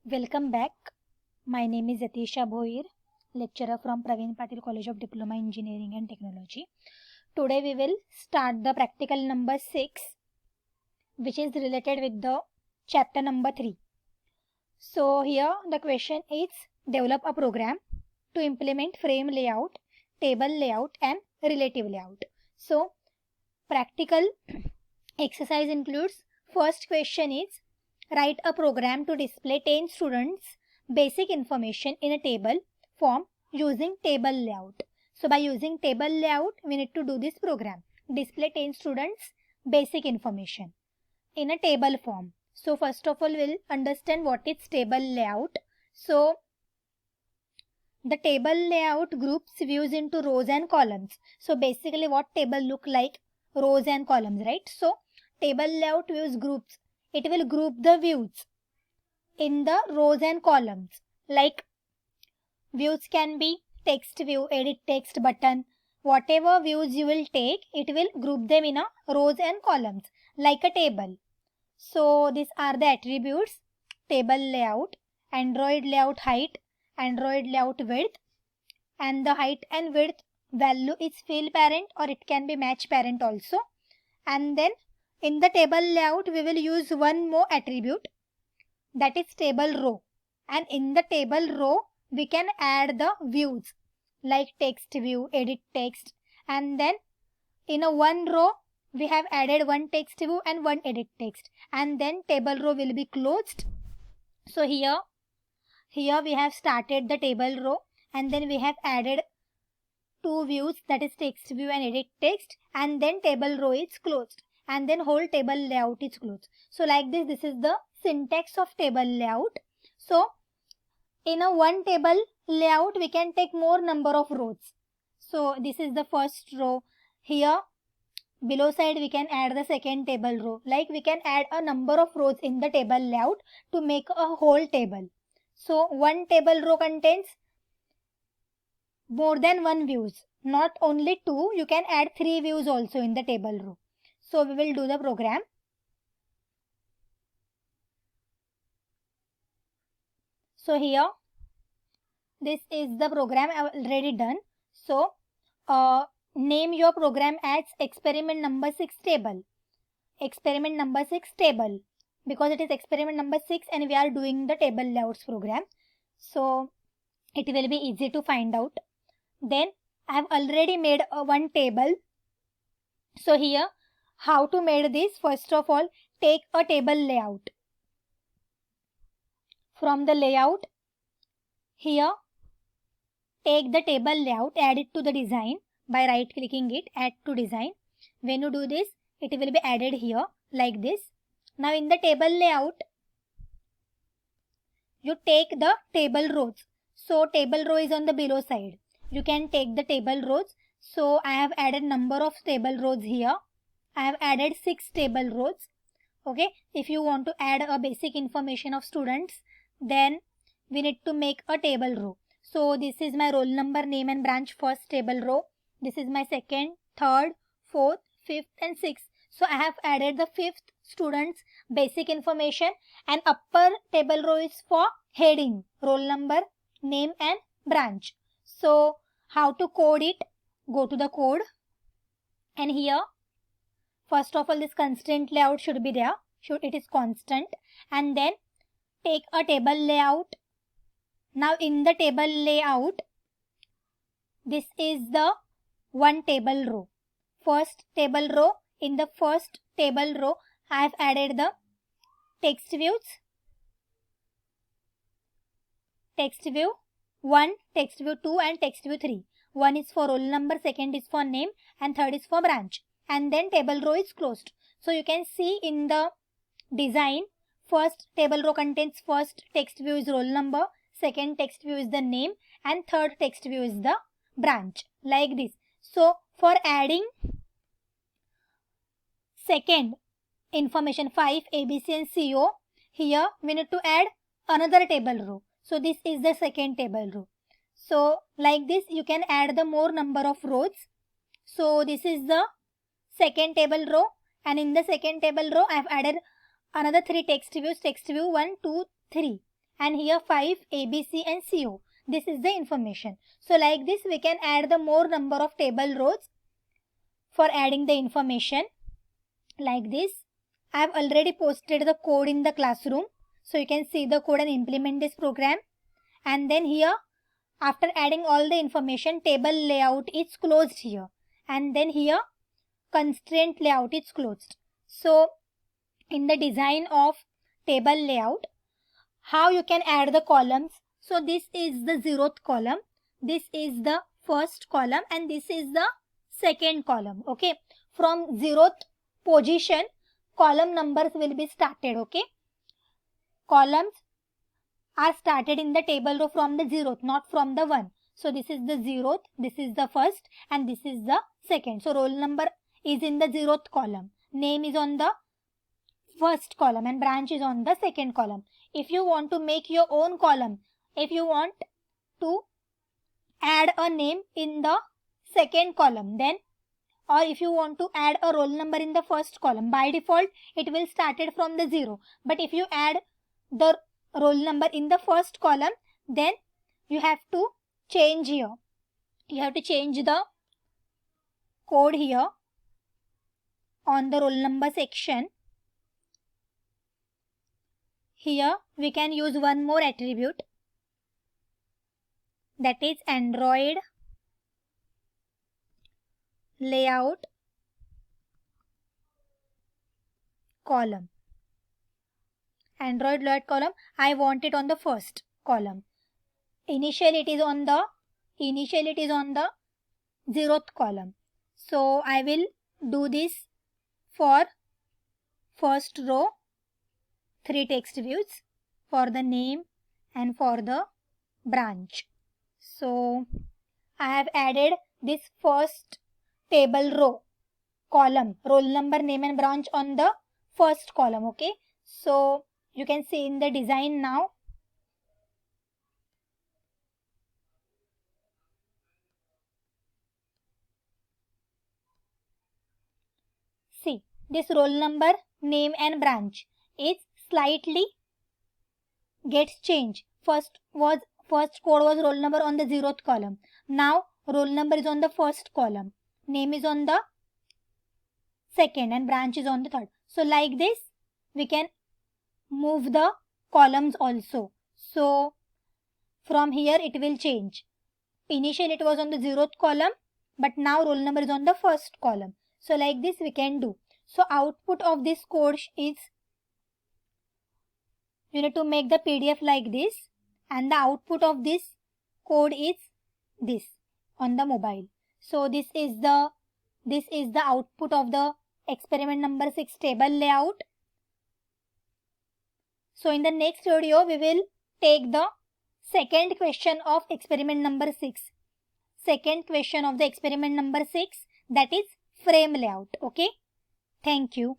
Welcome back. My name is Yatisha Bhoir, lecturer from Praveen Patil College of Diploma Engineering and Technology. Today we will start the practical number 6, which is related with the chapter number 3. So here the question is develop a program to implement frame layout, table layout and relative layout. So practical exercise includes first question is write a program to display 10 students basic information in a table form using table layout. So by using table layout we need to do this program. Display 10 students basic information in a table form. So first of all we'll understand what is table layout. So the table layout groups views into rows and columns. So basically what table look like? Rows and columns, right? So table layout views groups. It will group the views in the rows and columns. Like views can be text view, edit text button. Whatever views you will take, it will group them in a rows and columns like a table. So these are the attributes: table layout, Android layout height, Android layout width, and the height and width value is fill parent or it can be match parent also. And then in the table layout we will use one more attribute, that is table row, and in the table row we can add the views like text view, edit text, and then in a one row we have added one text view and one edit text, and then table row will be closed. So here we have started the table row and then we have added two views, that is text view and edit text, and then table row is closed and then whole table layout is closed. So like this is the syntax of table layout. So in a one table layout we can take more number of rows. So this is the first row. Here below side we can add the second table row. Like we can add a number of rows in the table layout to make a whole table. So one table row contains more than one views, not only two, you can add three views also in the table row. So we will do the program. So here this is the program I have already done. So name your program as experiment number 6 table. Experiment number 6 table, because it is experiment number 6 and we are doing the table layouts program. So it will be easy to find out. Then I have already made one table. So here how to make this? First of all, take a table layout. From the layout, here take the table layout, add it to the design by right clicking it, add to design. When you do this, it will be added here like this. Now in the table layout, you take the table rows. So table row is on the below side. You can take the table rows. So I have added number of table rows here. I have added 6 table rows. Okay, if you want to add a basic information of students, then we need to make a table row. So this is my roll number, name and branch first table row. This is my second, third, fourth, fifth and sixth. So I have added the 5th students basic information, and upper table row is for heading, roll number, name and branch. So how to code it? Go to the code, and here first of all this constant layout should be there. It is constant, and then take a table layout. Now in the table layout, this is the one table row. First table row, in the first table row I have added the text views. Text view 1, text view 2 and text view 3. One is for roll number, second is for name and third is for branch. And then table row is closed. So you can see in the design, first table row contains first text view is roll number, second text view is the name and third text view is the branch, like this. So for adding second information 5 ABC and CO, here we need to add another table row. So this is the second table row. So like this you can add the more number of rows. So this is the second table row, and in the second table row I have added another 3 text views, text view 1, 2, 3, and here 5 A, B, C and CO. This is the information. So like this we can add the more number of table rows for adding the information like this. I have already posted the code in the classroom, so you can see the code and implement this program. And then here, after adding all the information, table layout is closed here, and then here constraint layout is closed. So in the design of table layout, how you can add the columns? So this is the 0th column, this is the first column, and this is the second column. Okay, from 0th position column numbers will be started. Okay, columns are started in the table row from the 0th, not from the 1. So this is the 0th, this is the first, and this is the second. So roll number is in the 0th column, name is on the first column, and branch is on the second column. If you want to make your own column, if you want to add a name in the second column, then, or if you want to add a roll number in the first column, by default it will started from the 0. But if you add the roll number in the first column, then you have to change here. You have to change the code here on the roll number section. Here we can use one more attribute, that is Android layout column. Android layout column, I want it on the first column. Initially it is on the 0th column. So I will do this for first row, 3 text views, for the name and for the branch. So I have added this first table row column, roll number, name and branch on the first column. Okay, so you can see in the design now. See, this roll number, name and branch is slightly gets changed. First code was roll number on the 0th column. Now roll number is on the first column, name is on the second, and branch is on the third. So like this we can move the columns also. So from here it will change. Initially it was on the 0th column, but now roll number is on the first column. So like this we can do. So output of this code is, you need to make the PDF like this, and the output of this code is this on the mobile. So this is the output of the experiment number 6 table layout. So in the next video we will take the second question of experiment number 6. Second question of the experiment number 6, that is frame layout. Okay, thank you.